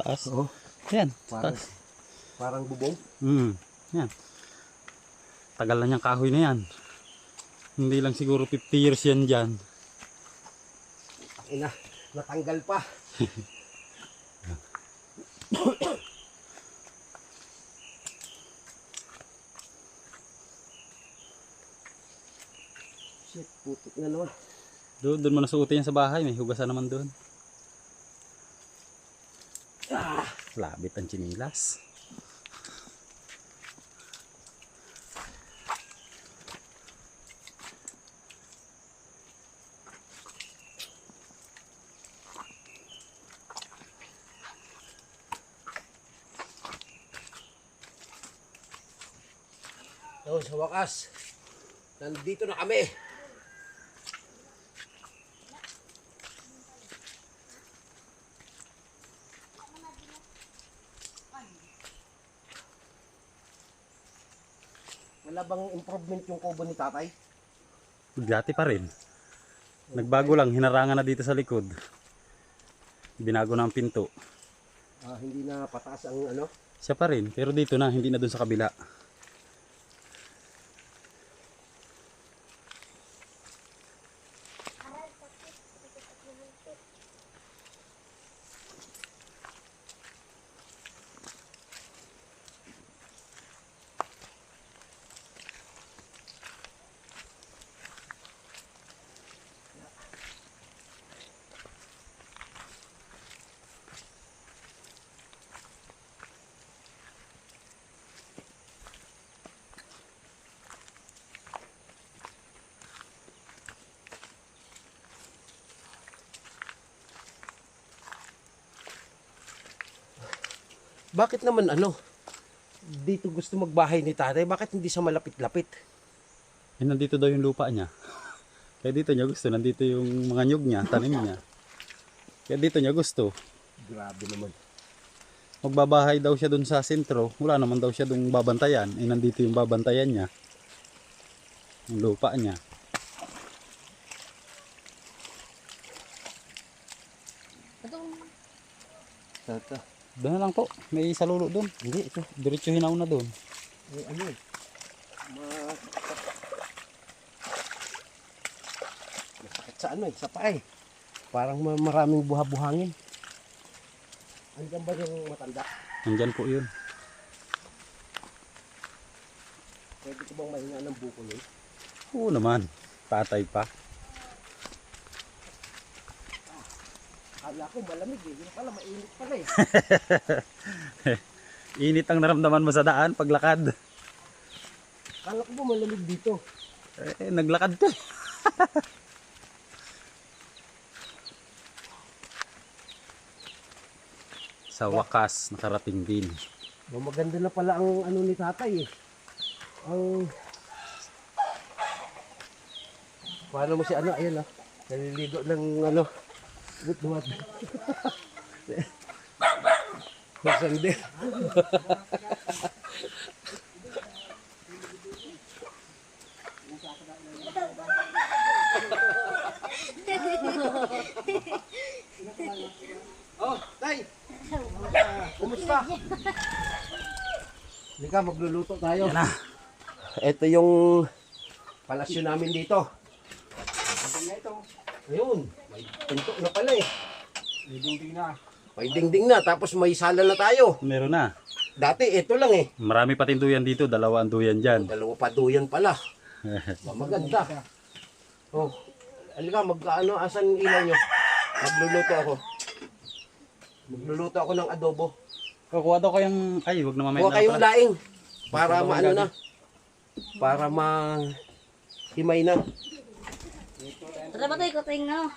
taas. Oo. Yan, Parang, taas. parang bubong. Yan. Tagal na niyang kahoy na yan. Hindi lang siguro 50 years yan dyan. Ina, natanggal pa. Shit, putik na naman. Doon mo nasuotin yan sa bahay. May hugasan naman doon. Labit ang chinilas. So, sa wakas, nandito na kami. Wala bang improvement yung kubo ni tatay? Dati pa rin. Nagbago lang. Hinarangan na dito sa likod. Binago na ang pinto. Hindi na pataas ang ano? Siya pa rin. Pero dito na. Hindi na doon sa kabila. Bakit naman ano? Dito gusto magbahay ni tatay, bakit hindi sa malapit-lapit? Eh, nandito daw yung lupa niya. Kaya dito niya gusto. Nandito yung mga nyug niya, tanim niya. Kaya dito niya gusto. Grabe naman. Magbabahay daw siya doon sa sentro. Wala naman daw siya doon babantayan. Eh, nandito yung babantayan niya. Yung lupa niya. Tata. Doon na lang po. May salulo doon. Hindi, ito. Diretso hinaw na doon. Ano eh. Masakit sa ano eh, sa paa eh. Parang maraming buha-buhangin. Andiyan ba yung matanda? Nandyan po yun. Pwede ko bang mahinga ng buko nun? Oo naman. Tatay pa. Kala ko malamig eh. Yun pala, mainit pala eh. Init ang naramdaman mo sa daan paglakad. Kala ko ba malamig dito? Eh, naglakad ka. Sa wakas, nakarating din. Maganda na pala ang ano ni tatay eh. Ang... Paano mo si ano? Ayun ah. Naliligo ng ano. Buat-buat. Magsandi. Oh, tay! Kumusta? Halika, magluluto tayo. Yan na. Ito yung palasyo namin dito. Ayun, may pinto na pala eh. May dingding na. May dingding na, tapos may sala na tayo. Meron na. Dati ito lang eh. Marami pa tinduyan dito. Dalawa ang duyan dyan. Dalawa pa duyan pala. Maganda. Oh, halika, magkaano, asan ilaw nyo? Magluluto ako. Magluluto ako ng adobo. Kukuha daw kayang... Ay, huwag na mamaya Huwag na kayong pala. laing. Para maano na. Para ma himay na. Tara ba tayo, kuting na.